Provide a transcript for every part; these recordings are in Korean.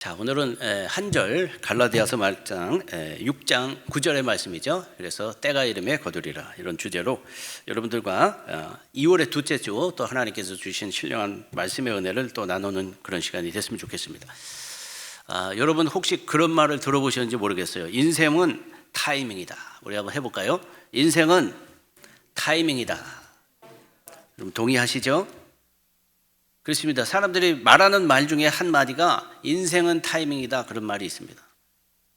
자, 오늘은 한 절 갈라디아서 말장 6장 9절의 말씀이죠. 그래서 때가 이름에 거두리라, 이런 주제로 여러분들과 2월의 둘째 주 또 하나님께서 주신 신령한 말씀의 은혜를 또 나누는 그런 시간이 됐으면 좋겠습니다. 여러분 혹시 그런 말을 들어보셨는지 모르겠어요. 인생은 타이밍이다. 우리 한번 해볼까요? 인생은 타이밍이다. 여러분 동의하시죠? 그렇습니다. 사람들이 말하는 말 중에 한마디가 인생은 타이밍이다, 그런 말이 있습니다.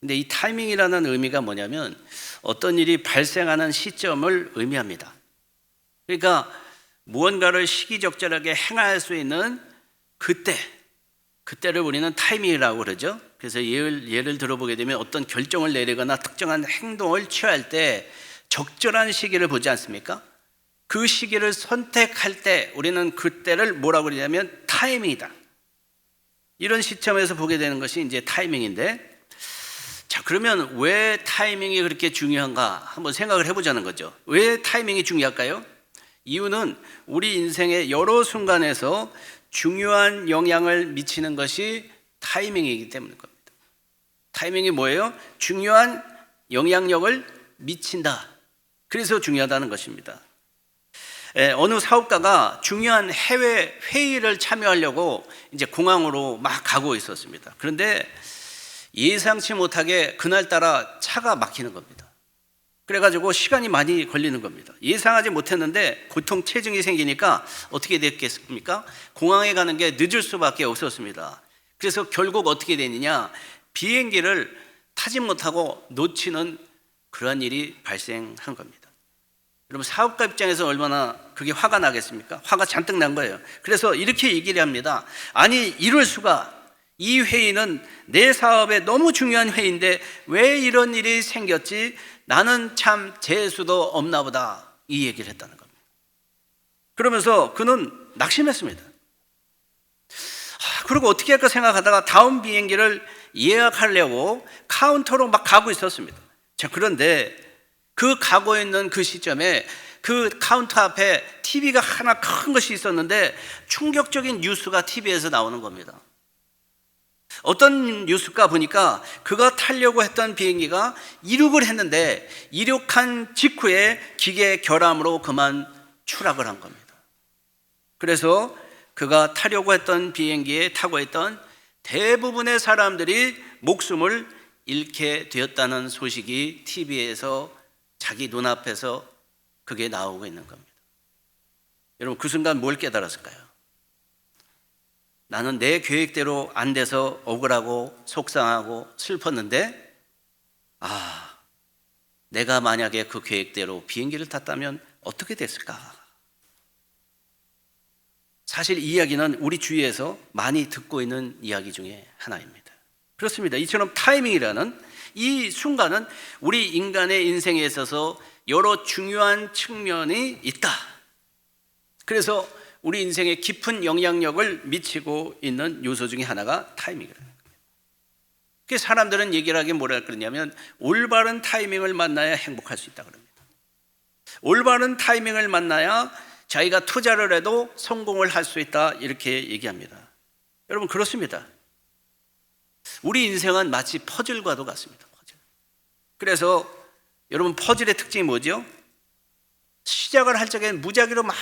근데 이 타이밍이라는 의미가 뭐냐면 어떤 일이 발생하는 시점을 의미합니다. 그러니까 무언가를 시기적절하게 행할 수 있는 그때를 우리는 타이밍이라고 그러죠. 그래서 예를 들어보게 되면 어떤 결정을 내리거나 특정한 행동을 취할 때 적절한 시기를 보지 않습니까? 그 시기를 선택할 때 우리는 그때를 뭐라고 그러냐면 타이밍이다. 이런 시점에서 보게 되는 것이 이제 타이밍인데, 자, 그러면 왜 타이밍이 그렇게 중요한가 한번 생각을 해보자는 거죠. 왜 타이밍이 중요할까요? 이유는 우리 인생의 여러 순간에서 중요한 영향을 미치는 것이 타이밍이기 때문인 겁니다. 타이밍이 뭐예요? 중요한 영향력을 미친다. 그래서 중요하다는 것입니다. 어느 사업가가 중요한 해외 회의를 참여하려고 이제 공항으로 막 가고 있었습니다. 그런데 예상치 못하게 그날따라 차가 막히는 겁니다. 그래가지고 시간이 많이 걸리는 겁니다. 예상하지 못했는데 고통 체증이 생기니까 어떻게 됐겠습니까? 공항에 가는 게 늦을 수밖에 없었습니다. 그래서 결국 어떻게 되느냐, 비행기를 타지 못하고 놓치는 그런 일이 발생한 겁니다. 여러분 사업가 입장에서 얼마나 그게 화가 나겠습니까? 화가 잔뜩 난 거예요. 그래서 이렇게 얘기를 합니다. 아니, 이럴 수가. 이 회의는 내 사업에 너무 중요한 회의인데 왜 이런 일이 생겼지? 나는 참 재수도 없나 보다. 이 얘기를 했다는 겁니다. 그러면서 그는 낙심했습니다. 그리고 어떻게 할까 생각하다가 다음 비행기를 예약하려고 카운터로 막 가고 있었습니다. 자, 그런데 그 가고 있는 그 시점에 그 카운터 앞에 TV가 하나 큰 것이 있었는데 충격적인 뉴스가 TV에서 나오는 겁니다. 어떤 뉴스가 보니까 그가 타려고 했던 비행기가 이륙을 했는데 이륙한 직후에 기계 결함으로 그만 추락을 한 겁니다. 그래서 그가 타려고 했던 비행기에 타고 있던 대부분의 사람들이 목숨을 잃게 되었다는 소식이 TV에서 자기 눈앞에서 그게 나오고 있는 겁니다. 여러분 그 순간 뭘 깨달았을까요? 나는 내 계획대로 안 돼서 억울하고 속상하고 슬펐는데, 내가 만약에 그 계획대로 비행기를 탔다면 어떻게 됐을까? 사실 이 이야기는 우리 주위에서 많이 듣고 있는 이야기 중에 하나입니다. 그렇습니다. 이처럼 타이밍이라는 이 순간은 우리 인간의 인생에 있어서 여러 중요한 측면이 있다. 그래서 우리 인생에 깊은 영향력을 미치고 있는 요소 중에 하나가 타이밍이라는 겁니다. 그래서 사람들은 얘기를 하기에 뭐라 그러냐면 올바른 타이밍을 만나야 행복할 수 있다 그럽니다. 올바른 타이밍을 만나야 자기가 투자를 해도 성공을 할 수 있다, 이렇게 얘기합니다. 여러분 그렇습니다. 우리 인생은 마치 퍼즐과도 같습니다. 퍼즐. 그래서 여러분 퍼즐의 특징이 뭐죠? 시작을 할 적엔 무작위로 막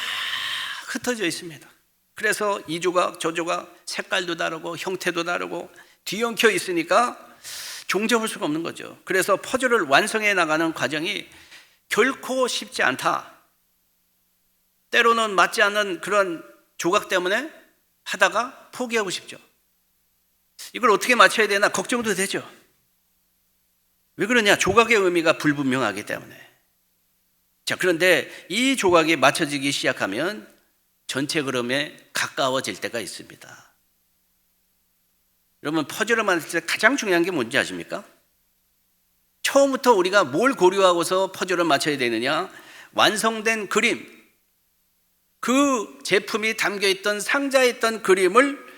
흩어져 있습니다. 그래서 이 조각 저 조각 색깔도 다르고 형태도 다르고 뒤엉켜 있으니까 종잡을 수가 없는 거죠. 그래서 퍼즐을 완성해 나가는 과정이 결코 쉽지 않다. 때로는 맞지 않는 그런 조각 때문에 하다가 포기하고 싶죠. 이걸 어떻게 맞춰야 되나 걱정도 되죠. 왜 그러냐? 조각의 의미가 불분명하기 때문에. 자, 그런데 이 조각이 맞춰지기 시작하면 전체 그림에 가까워질 때가 있습니다. 여러분 퍼즐을 만들 때 가장 중요한 게 뭔지 아십니까? 처음부터 우리가 뭘 고려하고서 퍼즐을 맞춰야 되느냐? 완성된 그림, 그 제품이 담겨있던 상자에 있던 그림을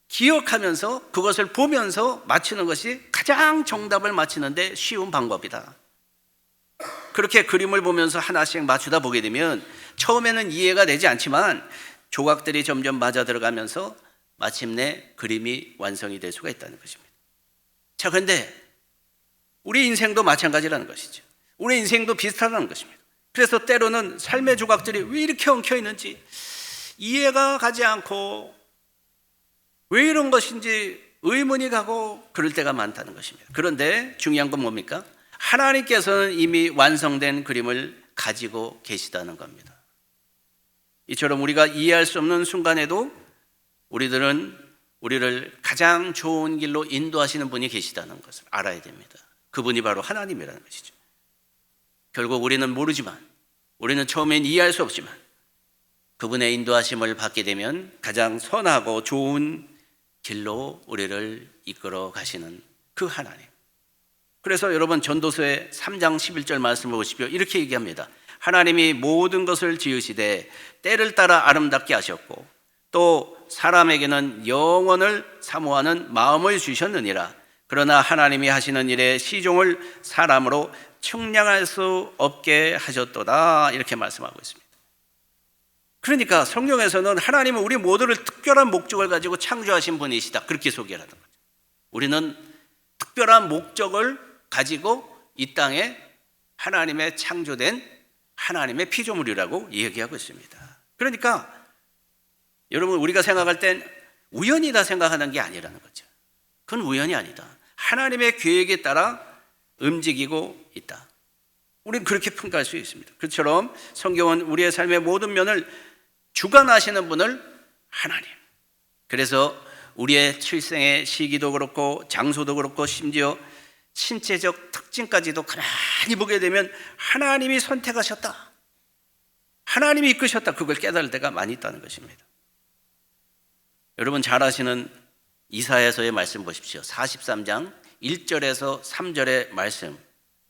기억하면서 그것을 보면서 맞추는 것이 가장 정답을 맞추는데 쉬운 방법이다. 그렇게 그림을 보면서 하나씩 맞추다 보게 되면 처음에는 이해가 되지 않지만 조각들이 점점 맞아 들어가면서 마침내 그림이 완성이 될 수가 있다는 것입니다. 자, 그런데 우리 인생도 마찬가지라는 것이죠. 우리 인생도 비슷하다는 것입니다. 그래서 때로는 삶의 조각들이 왜 이렇게 엉켜 있는지 이해가 가지 않고 왜 이런 것인지 의문이 가고 그럴 때가 많다는 것입니다. 그런데 중요한 건 뭡니까? 하나님께서는 이미 완성된 그림을 가지고 계시다는 겁니다. 이처럼 우리가 이해할 수 없는 순간에도 우리를 가장 좋은 길로 인도하시는 분이 계시다는 것을 알아야 됩니다. 그분이 바로 하나님이라는 것이죠. 결국 우리는 모르지만, 우리는 처음엔 이해할 수 없지만 그분의 인도하심을 받게 되면 가장 선하고 좋은 길로 우리를 이끌어 가시는 그 하나님. 그래서 여러분 전도서의 3장 11절 말씀을 보십시오. 이렇게 얘기합니다. 하나님이 모든 것을 지으시되 때를 따라 아름답게 하셨고 또 사람에게는 영원을 사모하는 마음을 주셨느니라. 그러나 하나님이 하시는 일에 시종을 사람으로 측량할 수 없게 하셨도다. 이렇게 말씀하고 있습니다. 그러니까 성경에서는 하나님은 우리 모두를 특별한 목적을 가지고 창조하신 분이시다. 그렇게 소개를 하는 거죠. 우리는 특별한 목적을 가지고 이 땅에 하나님의 창조된 하나님의 피조물이라고 얘기하고 있습니다. 그러니까 여러분, 우리가 생각할 땐 우연이다 생각하는 게 아니라는 거죠. 그건 우연이 아니다. 하나님의 계획에 따라 움직이고 있다. 우리는 그렇게 평가할 수 있습니다. 그처럼 성경은 우리의 삶의 모든 면을 주관하시는 분을 하나님. 그래서 우리의 출생의 시기도 그렇고 장소도 그렇고 심지어 신체적 특징까지도 가만히 보게 되면 하나님이 선택하셨다. 하나님이 이끄셨다. 그걸 깨달을 때가 많이 있다는 것입니다. 여러분 잘 아시는 이사야서의 말씀 보십시오. 43장 1절에서 3절의 말씀.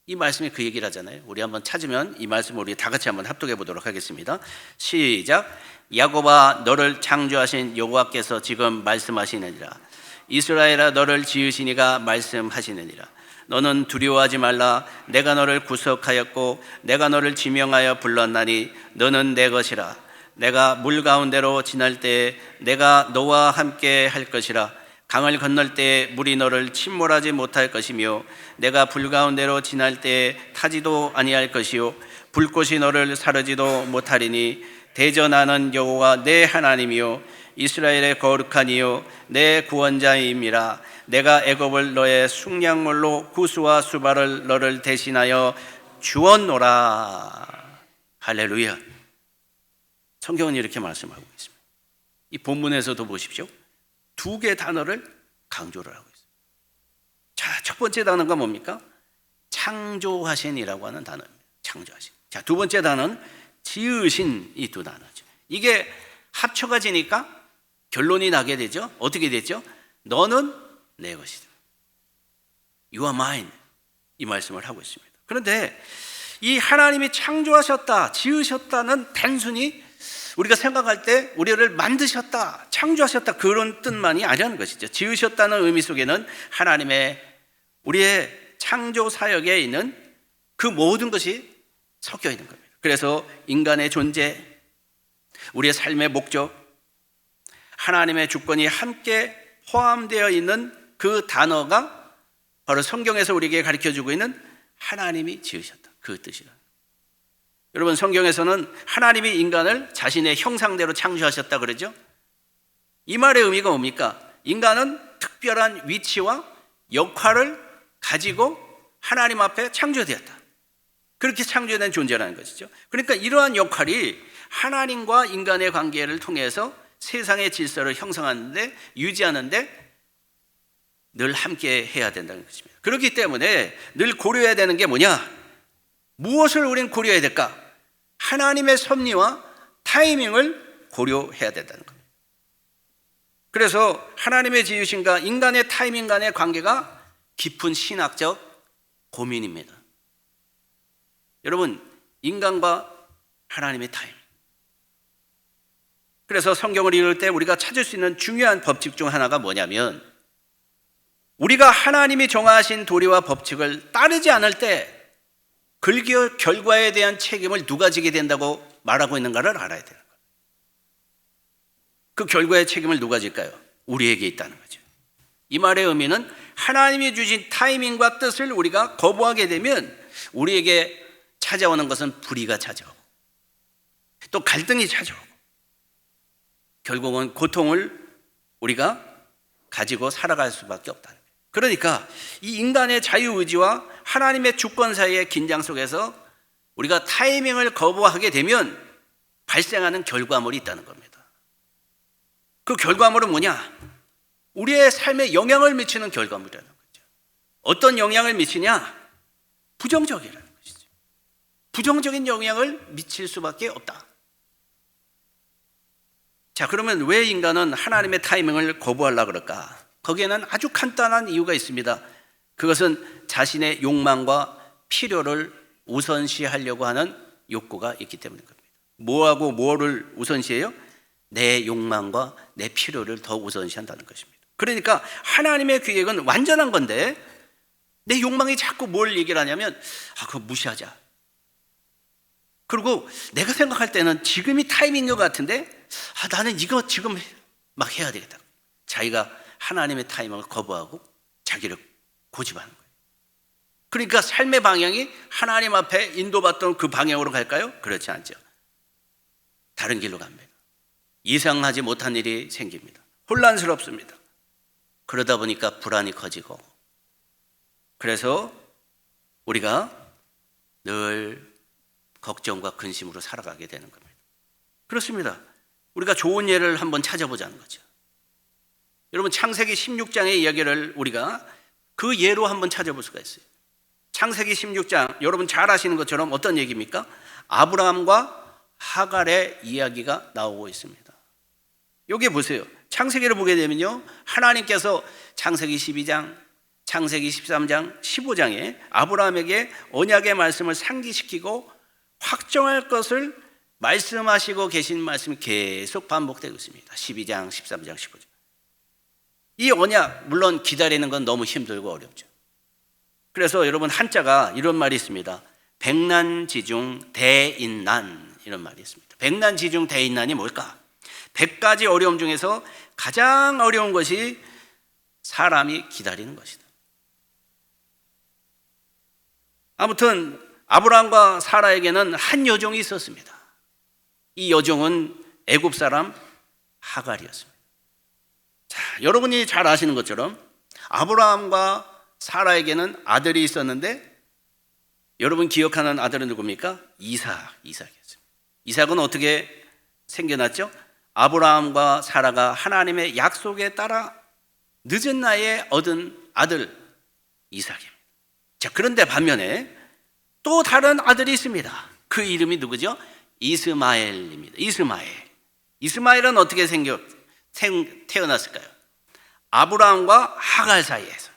이 말씀이 그 얘기를 하잖아요. 우리 한번 찾으면 이 말씀을 우리 다 같이 한번 합독해 보도록 하겠습니다. 시작. 야곱아, 너를 창조하신 여호와께서 지금 말씀하시느니라. 이스라엘아, 너를 지으신 이가 말씀하시느니라. 너는 두려워하지 말라. 내가 너를 구속하였고 내가 너를 지명하여 불렀나니 너는 내 것이라. 내가 물 가운데로 지날 때에 내가 너와 함께 할 것이라. 강을 건널 때에 물이 너를 침몰하지 못할 것이며 내가 불 가운데로 지날 때에 타지도 아니할 것이요 불꽃이 너를 사르지도 못하리니 대전하는 여호와 내 하나님이요 이스라엘의 거룩한 이요 내 구원자임이라. 내가 애굽을 너의 숙량물로 구스와 수발을 너를 대신하여 주었노라. 할렐루야. 성경은 이렇게 말씀하고 있습니다. 이 본문에서도 보십시오. 두 개의 단어를 강조를 하고 있습니다. 자, 첫 번째 단어가 뭡니까? 창조하신이라고 하는 단어입니다. 창조하신. 자, 두 번째 단어는 지으신. 이 두 단어죠. 이게 합쳐가지니까 결론이 나게 되죠. 어떻게 되죠? 너는 내 것이다. You are mine. 이 말씀을 하고 있습니다. 그런데 이 하나님이 창조하셨다, 지으셨다는 단순히 우리가 생각할 때 우리를 만드셨다, 창조하셨다 그런 뜻만이 아니라는 것이죠. 지으셨다는 의미 속에는 하나님의 우리의 창조 사역에 있는 그 모든 것이 섞여 있는 겁니다. 그래서 인간의 존재, 우리의 삶의 목적, 하나님의 주권이 함께 포함되어 있는 그 단어가 바로 성경에서 우리에게 가르쳐주고 있는 하나님이 지으셨다, 그 뜻이다. 여러분 성경에서는 하나님이 인간을 자신의 형상대로 창조하셨다 그러죠. 이 말의 의미가 뭡니까? 인간은 특별한 위치와 역할을 가지고 하나님 앞에 창조되었다. 그렇게 창조된 존재라는 것이죠. 그러니까 이러한 역할이 하나님과 인간의 관계를 통해서 세상의 질서를 형성하는데, 유지하는데 늘 함께 해야 된다는 것입니다. 그렇기 때문에 늘 고려해야 되는 게 뭐냐? 무엇을 우린 고려해야 될까? 하나님의 섭리와 타이밍을 고려해야 된다는 겁니다. 그래서 하나님의 지으심과 인간의 타이밍 간의 관계가 깊은 신학적 고민입니다. 여러분, 인간과 하나님의 타이밍. 그래서 성경을 읽을 때 우리가 찾을 수 있는 중요한 법칙 중 하나가 뭐냐면, 우리가 하나님이 정하신 도리와 법칙을 따르지 않을 때 그 결과에 대한 책임을 누가 지게 된다고 말하고 있는가를 알아야 되는 거예요. 그 결과의 책임을 누가 질까요? 우리에게 있다는 거죠. 이 말의 의미는 하나님이 주신 타이밍과 뜻을 우리가 거부하게 되면 우리에게 찾아오는 것은 불의가 찾아오고 또 갈등이 찾아오고 결국은 고통을 우리가 가지고 살아갈 수밖에 없다는 거예요. 그러니까 이 인간의 자유의지와 하나님의 주권 사이의 긴장 속에서 우리가 타이밍을 거부하게 되면 발생하는 결과물이 있다는 겁니다. 그 결과물은 뭐냐? 우리의 삶에 영향을 미치는 결과물이라는 거죠. 어떤 영향을 미치냐? 부정적이라는 것이죠. 부정적인 영향을 미칠 수밖에 없다. 자, 그러면 왜 인간은 하나님의 타이밍을 거부하려고 그럴까? 거기에는 아주 간단한 이유가 있습니다. 그것은 자신의 욕망과 필요를 우선시하려고 하는 욕구가 있기 때문인 겁니다. 뭐하고 뭐를 우선시해요? 내 욕망과 내 필요를 더 우선시한다는 것입니다. 그러니까 하나님의 계획은 완전한 건데 내 욕망이 자꾸 뭘 얘기를 하냐면 그거 무시하자. 그리고 내가 생각할 때는 지금이 타이밍인 것 같은데 나는 이거 지금 막 해야 되겠다. 자기가 하나님의 타이밍을 거부하고 자기를 고집하는 거예요. 그러니까 삶의 방향이 하나님 앞에 인도받던 그 방향으로 갈까요? 그렇지 않죠. 다른 길로 갑니다. 예상하지 못한 일이 생깁니다. 혼란스럽습니다. 그러다 보니까 불안이 커지고 그래서 우리가 늘 걱정과 근심으로 살아가게 되는 겁니다. 그렇습니다. 우리가 좋은 예를 한번 찾아보자는 거죠. 여러분 창세기 16장의 이야기를 우리가 그 예로 한번 찾아볼 수가 있어요. 창세기 16장 여러분 잘 아시는 것처럼 어떤 얘기입니까? 아브라함과 하갈의 이야기가 나오고 있습니다. 여기 보세요. 창세기를 보게 되면요, 하나님께서 창세기 12장, 창세기 13장, 15장에 아브라함에게 언약의 말씀을 상기시키고 확정할 것을 말씀하시고 계신 말씀이 계속 반복되고 있습니다. 12장, 13장, 15장. 이 언약, 물론 기다리는 건 너무 힘들고 어렵죠. 그래서 여러분 한자가 이런 말이 있습니다. 백난지중 대인난, 이런 말이 있습니다. 백난지중 대인난이 뭘까? 100가지 어려움 중에서 가장 어려운 것이 사람이 기다리는 것이다. 아무튼 아브라함과 사라에게는 한 여종이 있었습니다. 이 여종은 애굽 사람 하갈이었습니다. 자, 여러분이 잘 아시는 것처럼 아브라함과 사라에게는 아들이 있었는데 여러분 기억하는 아들은 누굽니까? 이삭이었습니다. 이삭은 어떻게 생겨났죠? 아브라함과 사라가 하나님의 약속에 따라 늦은 나이에 얻은 아들 이삭입니다. 자, 그런데 반면에 또 다른 아들이 있습니다. 그 이름이 누구죠? 이스마엘입니다. 이스마엘은 어떻게 태어났을까요? 아브라함과 하갈 사이에서.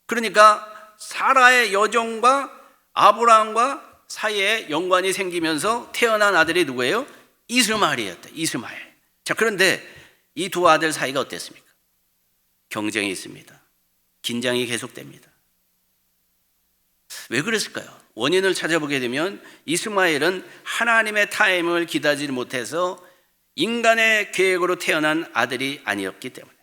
그러니까 사라의 여종과 아브라함과 사이에 연관이 생기면서 태어난 아들이 누구예요? 이스마엘이었다. 이스마엘. 자, 그런데 이 두 아들 사이가 어땠습니까? 경쟁이 있습니다. 긴장이 계속됩니다. 왜 그랬을까요? 원인을 찾아보게 되면 이스마엘은 하나님의 타임을 기다리지 못해서 인간의 계획으로 태어난 아들이 아니었기 때문에,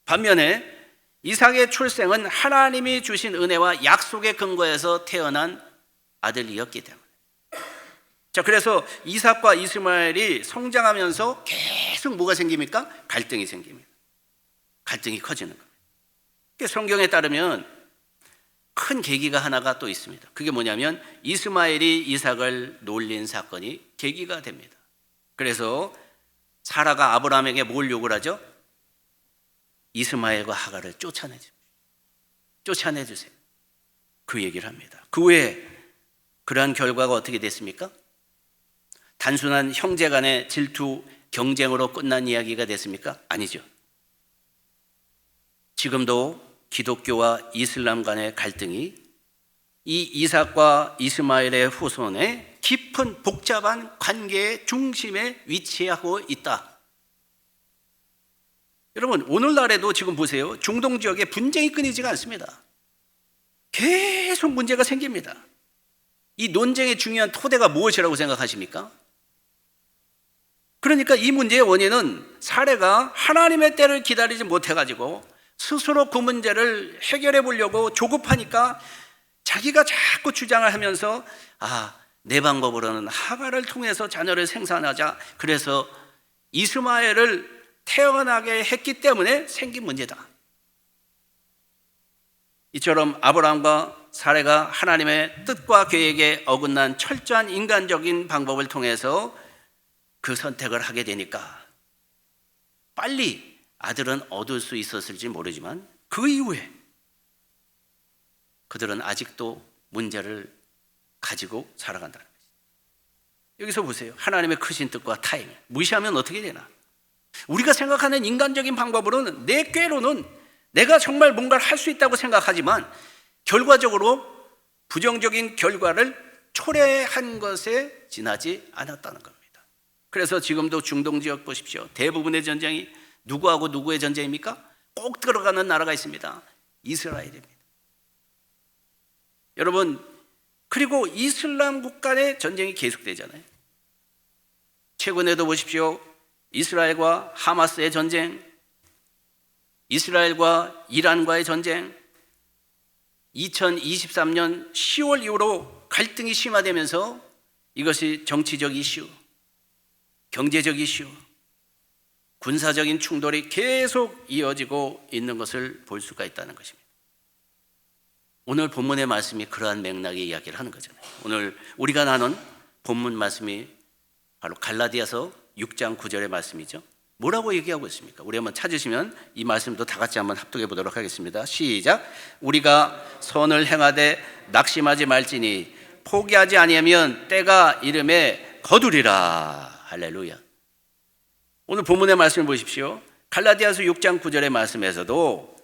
반면에 이삭의 출생은 하나님이 주신 은혜와 약속의 근거에서 태어난 아들이었기 때문에. 자, 그래서 이삭과 이스마엘이 성장하면서 계속 뭐가 생깁니까? 갈등이 생깁니다. 갈등이 커지는 겁니다. 성경에 따르면 큰 계기가 하나가 또 있습니다. 그게 뭐냐면 이스마엘이 이삭을 놀린 사건이 계기가 됩니다. 그래서 사라가 아브라함에게 뭘 요구를 하죠? 이스마엘과 하갈을 쫓아내주세요. 그 얘기를 합니다. 그 후에 그러한 결과가 어떻게 됐습니까? 단순한 형제 간의 질투, 경쟁으로 끝난 이야기가 됐습니까? 아니죠. 지금도 기독교와 이슬람 간의 갈등이 이 이삭과 이스마엘의 후손의 깊은 복잡한 관계의 중심에 위치하고 있다. 여러분, 오늘날에도 지금 보세요. 중동 지역에 분쟁이 끊이지가 않습니다. 계속 문제가 생깁니다. 이 논쟁의 중요한 토대가 무엇이라고 생각하십니까? 그러니까 이 문제의 원인은 사례가 하나님의 때를 기다리지 못해가지고 스스로 그 문제를 해결해 보려고 조급하니까 자기가 자꾸 주장을 하면서 내 방법으로는 하갈을 통해서 자녀를 생산하자, 그래서 이스마엘을 태어나게 했기 때문에 생긴 문제다. 이처럼 아브라함과 사례가 하나님의 뜻과 계획에 어긋난 철저한 인간적인 방법을 통해서 그 선택을 하게 되니까 빨리 아들은 얻을 수 있었을지 모르지만 그 이후에 그들은 아직도 문제를 가지고 살아간다는 거죠. 여기서 보세요. 하나님의 크신 뜻과 타이밍 무시하면 어떻게 되나? 우리가 생각하는 인간적인 방법으로는, 내 꾀로는 내가 정말 뭔가를 할 수 있다고 생각하지만 결과적으로 부정적인 결과를 초래한 것에 지나지 않았다는 겁니다. 그래서 지금도 중동 지역 보십시오. 대부분의 전쟁이 누구하고 누구의 전쟁입니까? 꼭 들어가는 나라가 있습니다. 이스라엘입니다. 여러분, 그리고 이슬람 국가 내 전쟁이 계속되잖아요. 최근에도 보십시오. 이스라엘과 하마스의 전쟁, 이스라엘과 이란과의 전쟁, 2023년 10월 이후로 갈등이 심화되면서 이것이 정치적 이슈, 경제적 이슈, 군사적인 충돌이 계속 이어지고 있는 것을 볼 수가 있다는 것입니다. 오늘 본문의 말씀이 그러한 맥락의 이야기를 하는 거잖아요. 오늘 우리가 나눈 본문 말씀이 바로 갈라디아서 6장 9절의 말씀이죠. 뭐라고 얘기하고 있습니까? 우리 한번 찾으시면 이 말씀도 다 같이 한번 합독해 보도록 하겠습니다. 시작. 우리가 선을 행하되 낙심하지 말지니 포기하지 아니하면 때가 이름에 거두리라. 할렐루야. 오늘 본문의 말씀을 보십시오. 갈라디아서 6장 9절의 말씀에서도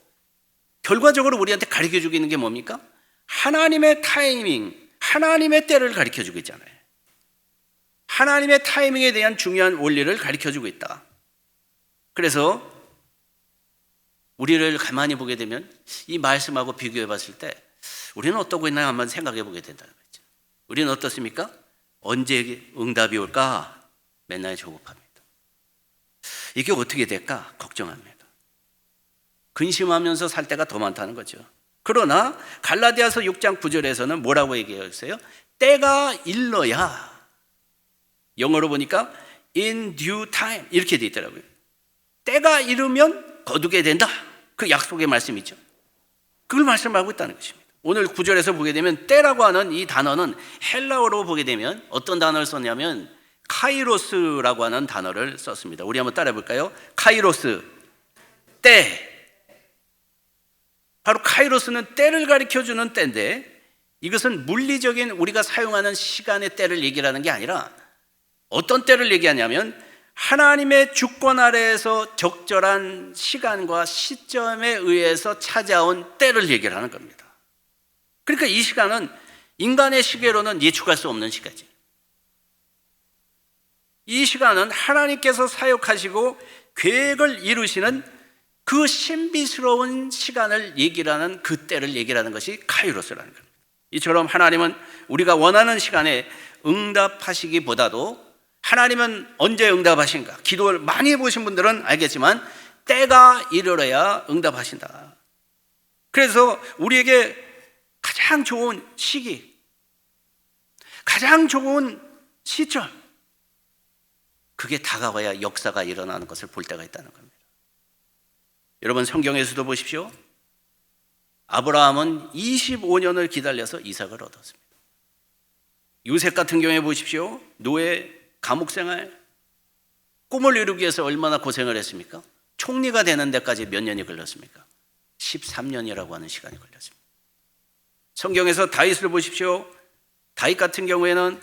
결과적으로 우리한테 가르쳐주고 있는 게 뭡니까? 하나님의 타이밍, 하나님의 때를 가르쳐주고 있잖아요. 하나님의 타이밍에 대한 중요한 원리를 가르쳐주고 있다. 그래서 우리를 가만히 보게 되면 이 말씀하고 비교해 봤을 때 우리는 어떠고 있나 한번 생각해 보게 된다는 거죠. 우리는 어떻습니까? 언제 응답이 올까? 맨날 조급합니다. 이게 어떻게 될까? 걱정합니다. 근심하면서 살 때가 더 많다는 거죠. 그러나 갈라디아서 6장 9절에서는 뭐라고 얘기했어요? 때가 일러야, 영어로 보니까 in due time 이렇게 돼 있더라고요. 때가 이르면 거두게 된다. 그 약속의 말씀이죠. 그걸 말씀하고 있다는 것입니다. 오늘 9절에서 보게 되면 때라고 하는 이 단어는 헬라어로 보게 되면 어떤 단어를 썼냐면 카이로스라고 하는 단어를 썼습니다. 우리 한번 따라해 볼까요? 카이로스, 때. 바로 카이로스는 때를 가리켜주는 때인데, 이것은 물리적인 우리가 사용하는 시간의 때를 얘기하는 게 아니라 어떤 때를 얘기하냐면 하나님의 주권 아래에서 적절한 시간과 시점에 의해서 찾아온 때를 얘기하는 겁니다. 그러니까 이 시간은 인간의 시계로는 예측할 수 없는 시간이죠. 이 시간은 하나님께서 사역하시고 계획을 이루시는 그 신비스러운 시간을 얘기하는, 그 때를 얘기하는 것이 카이로스라는 겁니다. 이처럼 하나님은 우리가 원하는 시간에 응답하시기보다도, 하나님은 언제 응답하신가? 기도를 많이 해보신 분들은 알겠지만 때가 이르러야 응답하신다. 그래서 우리에게 가장 좋은 시기, 가장 좋은 시점, 그게 다가와야 역사가 일어나는 것을 볼 때가 있다는 겁니다. 여러분, 성경에서도 보십시오. 아브라함은 25년을 기다려서 이삭을 얻었습니다. 요셉 같은 경우에 보십시오. 노예, 감옥 생활, 꿈을 이루기 위해서 얼마나 고생을 했습니까? 총리가 되는 데까지 몇 년이 걸렸습니까? 13년이라고 하는 시간이 걸렸습니다. 성경에서 다윗을 보십시오. 다윗 같은 경우에는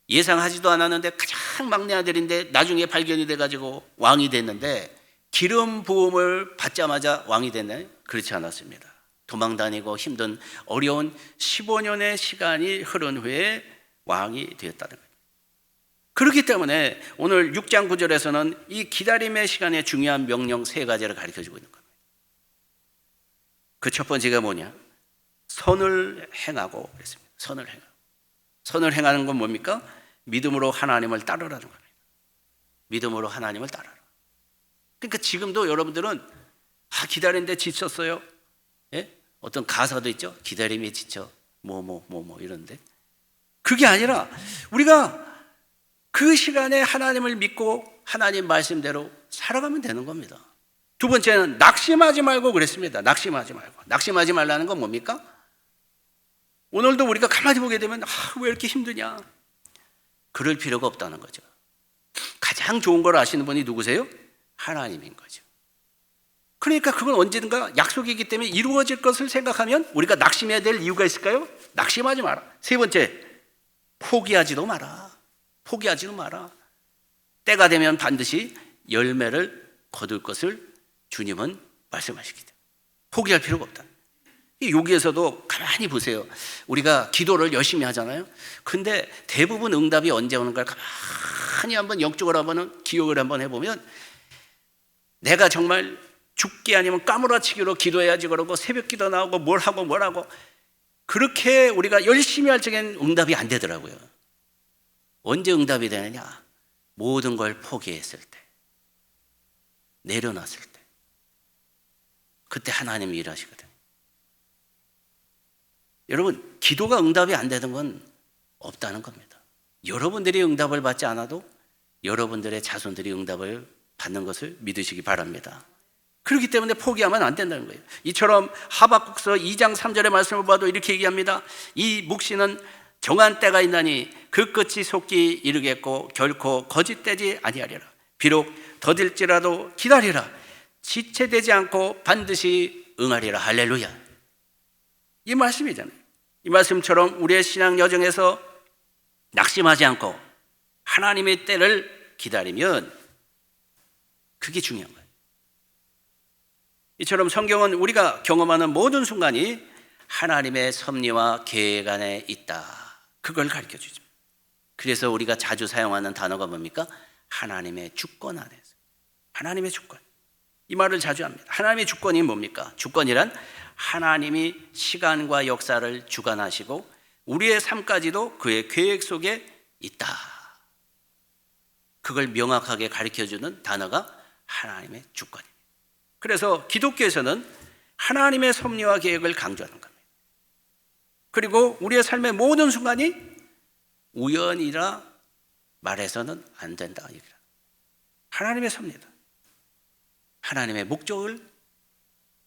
예상하지도 않았는데 가장 막내 아들인데 나중에 발견이 돼가지고 왕이 됐는데, 기름 부음을 받자마자 왕이 됐나요? 그렇지 않았습니다. 도망다니고 힘든 어려운 15년의 시간이 흐른 후에 왕이 되었다는 거예요. 그렇기 때문에 오늘 6장 9절에서는 이 기다림의 시간의 중요한 명령 3가지를 가르쳐주고 있는 겁니다. 그 첫 번째가 뭐냐? 선을 행하고 그랬습니다. 선을 행하고. 선을 행하는 건 뭡니까? 믿음으로 하나님을 따르라는 겁니다. 믿음으로 하나님을 따라라. 그러니까 지금도 여러분들은 기다리는데 지쳤어요. 예? 어떤 가사도 있죠. 기다림에 지쳐 이러는데 그게 아니라 우리가 그 시간에 하나님을 믿고 하나님 말씀대로 살아가면 되는 겁니다. 두 번째는 낙심하지 말고 그랬습니다. 낙심하지 말고. 낙심하지 말라는 건 뭡니까? 오늘도 우리가 가만히 보게 되면 왜 이렇게 힘드냐? 그럴 필요가 없다는 거죠. 가장 좋은 걸 아시는 분이 누구세요? 하나님인 거죠. 그러니까 그건 언제든가 약속이기 때문에 이루어질 것을 생각하면 우리가 낙심해야 될 이유가 있을까요? 낙심하지 마라. 세 번째, 포기하지도 마라. 포기하지도 마라. 때가 되면 반드시 열매를 거둘 것을 주님은 말씀하시기 때문에 포기할 필요가 없다. 여기에서도 가만히 보세요. 우리가 기도를 열심히 하잖아요. 근데 대부분 응답이 언제 오는가 가만히 한번 영적으로 한번 기억을 한번 해보면 내가 정말 죽기 아니면 까무라치기로 기도해야지 그러고 새벽 기도 나오고 뭘 하고 그렇게 우리가 열심히 할 적엔 응답이 안 되더라고요. 언제 응답이 되느냐? 모든 걸 포기했을 때, 내려놨을 때, 그때 하나님이 일하시거든요. 여러분, 기도가 응답이 안 되는 건 없다는 겁니다. 여러분들이 응답을 받지 않아도 여러분들의 자손들이 응답을 받는 것을 믿으시기 바랍니다. 그렇기 때문에 포기하면 안 된다는 거예요. 이처럼 하박국서 2장 3절의 말씀을 봐도 이렇게 얘기합니다. 이 묵시는 정한 때가 있나니 그 끝이 속기 이르겠고 결코 거짓되지 아니하리라. 비록 더딜지라도 기다리라. 지체되지 않고 반드시 응하리라. 할렐루야. 이 말씀이잖아요. 이 말씀처럼 우리의 신앙 여정에서 낙심하지 않고 하나님의 때를 기다리면 그게 중요한 거예요. 이처럼 성경은 우리가 경험하는 모든 순간이 하나님의 섭리와 계획 안에 있다. 그걸 가르쳐주죠. 그래서 우리가 자주 사용하는 단어가 뭡니까? 하나님의 주권 안에서. 하나님의 주권. 이 말을 자주 합니다. 하나님의 주권이 뭡니까? 주권이란 하나님이 시간과 역사를 주관하시고 우리의 삶까지도 그의 계획 속에 있다. 그걸 명확하게 가르쳐주는 단어가 하나님의 주권입니다. 그래서 기독교에서는 하나님의 섭리와 계획을 강조하는 겁니다. 그리고 우리의 삶의 모든 순간이 우연이라 말해서는 안 된다. 하나님의 섭리다. 하나님의 목적을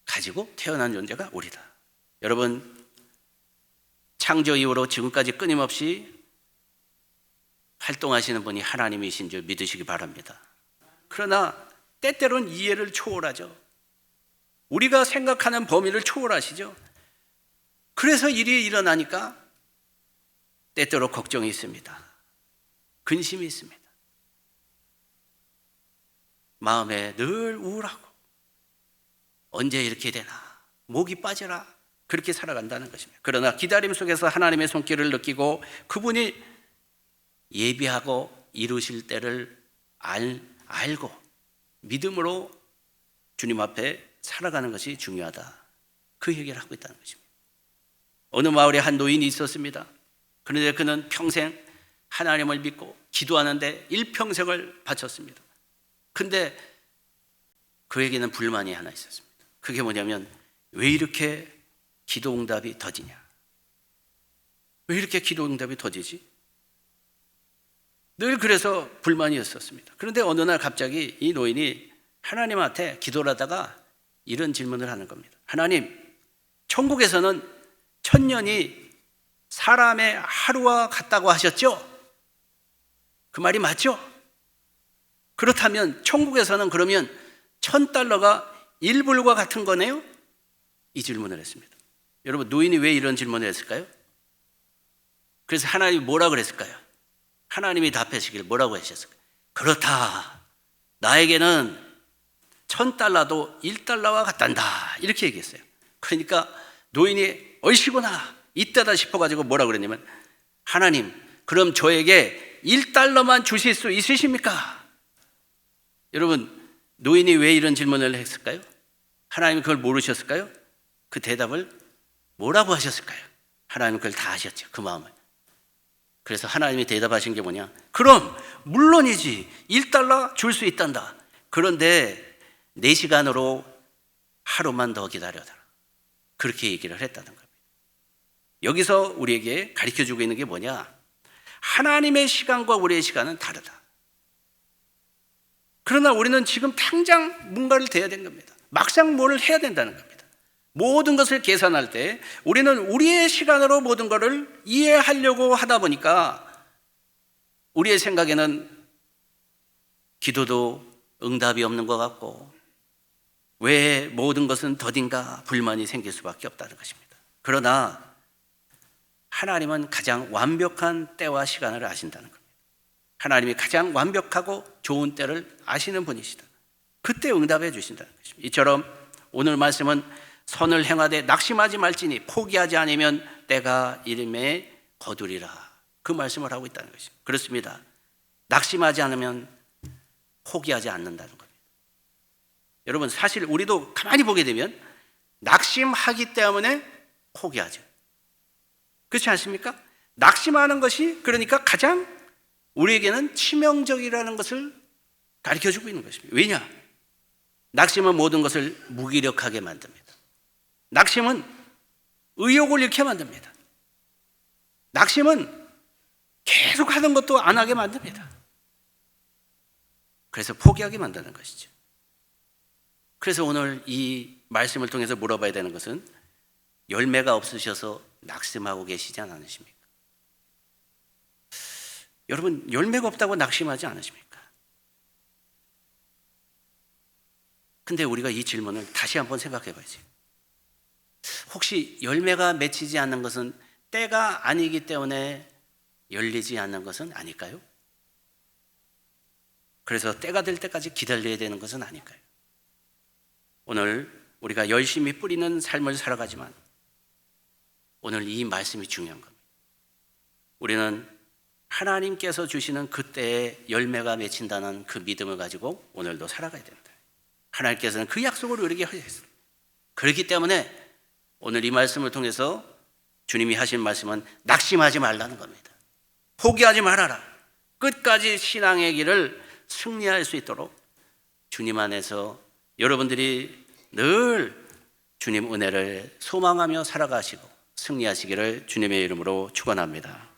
가지고 태어난 존재가 우리다. 여러분, 창조 이후로 지금까지 끊임없이 활동하시는 분이 하나님이신 줄 믿으시기 바랍니다. 그러나 때때로는 이해를 초월하죠. 우리가 생각하는 범위를 초월하시죠. 그래서 일이 일어나니까 때때로 걱정이 있습니다. 근심이 있습니다. 마음에 늘 우울하고 언제 이렇게 되나, 목이 빠져라, 그렇게 살아간다는 것입니다. 그러나 기다림 속에서 하나님의 손길을 느끼고 그분이 예비하고 이루실 때를 알고 믿음으로 주님 앞에 살아가는 것이 중요하다. 그 얘기를 하고 있다는 것입니다. 어느 마을에 한 노인이 있었습니다. 그런데 그는 평생 하나님을 믿고 기도하는데 일평생을 바쳤습니다. 근데 그에게는 불만이 하나 있었습니다. 그게 뭐냐면 왜 이렇게 기도 응답이 더디냐? 왜 이렇게 기도 응답이 더디지? 늘 그래서 불만이었었습니다. 그런데 어느 날 갑자기 이 노인이 하나님한테 기도를 하다가 이런 질문을 하는 겁니다. 하나님, 천국에서는 1000년이 사람의 하루와 같다고 하셨죠? 그 말이 맞죠? 그렇다면 천국에서는 그러면 $1000가 1불과 같은 거네요? 이 질문을 했습니다. 여러분, 노인이 왜 이런 질문을 했을까요? 그래서 하나님이 뭐라 그랬을까요? 하나님이 답하시길 뭐라고 하셨을까요? 그렇다. 나에게는 $1000도 1달러와 같단다. 이렇게 얘기했어요. 그러니까 노인이 얼씨구나 이때다 싶어가지고 뭐라고 그랬냐면 하나님, 그럼 저에게 1달러만 주실 수 있으십니까? 여러분, 노인이 왜 이런 질문을 했을까요? 하나님이 그걸 모르셨을까요? 그 대답을 뭐라고 하셨을까요? 하나님은 그걸 다 아셨죠. 그 마음을. 그래서 하나님이 대답하신 게 뭐냐? 그럼 물론이지. 1달러 줄 수 있단다. 그런데 4시간으로 하루만 더 기다려라. 그렇게 얘기를 했다는 겁니다. 여기서 우리에게 가르쳐주고 있는 게 뭐냐? 하나님의 시간과 우리의 시간은 다르다. 그러나 우리는 지금 당장 뭔가를 돼야 되는 겁니다. 막상 뭘 해야 된다는 겁니다. 모든 것을 계산할 때 우리는 우리의 시간으로 모든 것을 이해하려고 하다 보니까 우리의 생각에는 기도도 응답이 없는 것 같고 왜 모든 것은 더딘가 불만이 생길 수밖에 없다는 것입니다. 그러나 하나님은 가장 완벽한 때와 시간을 아신다는 겁니다. 하나님이 가장 완벽하고 좋은 때를 아시는 분이시다. 그때 응답해 주신다는 것입니다. 이처럼 오늘 말씀은 선을 행하되 낙심하지 말지니 포기하지 않으면 때가 이름에 거두리라. 그 말씀을 하고 있다는 것입니다. 그렇습니다. 낙심하지 않으면 포기하지 않는다는 겁니다. 여러분 사실 우리도 가만히 보게 되면 낙심하기 때문에 포기하죠. 그렇지 않습니까? 낙심하는 것이 그러니까 가장 우리에게는 치명적이라는 것을 가르쳐주고 있는 것입니다. 왜냐? 낙심은 모든 것을 무기력하게 만듭니다. 낙심은 의욕을 잃게 만듭니다. 낙심은 계속 하던 것도 안 하게 만듭니다. 그래서 포기하게 만드는 것이죠. 그래서 오늘 이 말씀을 통해서 물어봐야 되는 것은 열매가 없으셔서 낙심하고 계시지 않으십니까? 여러분 열매가 없다고 낙심하지 않으십니까? 근데 우리가 이 질문을 다시 한번 생각해 봐야지. 혹시 열매가 맺히지 않는 것은 때가 아니기 때문에 열리지 않는 것은 아닐까요? 그래서 때가 될 때까지 기다려야 되는 것은 아닐까요? 오늘 우리가 열심히 뿌리는 삶을 살아가지만 오늘 이 말씀이 중요한 겁니다. 우리는 하나님께서 주시는 그때에 열매가 맺힌다는 그 믿음을 가지고 오늘도 살아가야 된다. 하나님께서는 그 약속을 우리에게 하셨습니다. 그렇기 때문에 오늘 이 말씀을 통해서 주님이 하신 말씀은 낙심하지 말라는 겁니다. 포기하지 말아라. 끝까지 신앙의 길을 승리할 수 있도록 주님 안에서 여러분들이 늘 주님 은혜를 소망하며 살아가시고 승리하시기를 주님의 이름으로 축원합니다.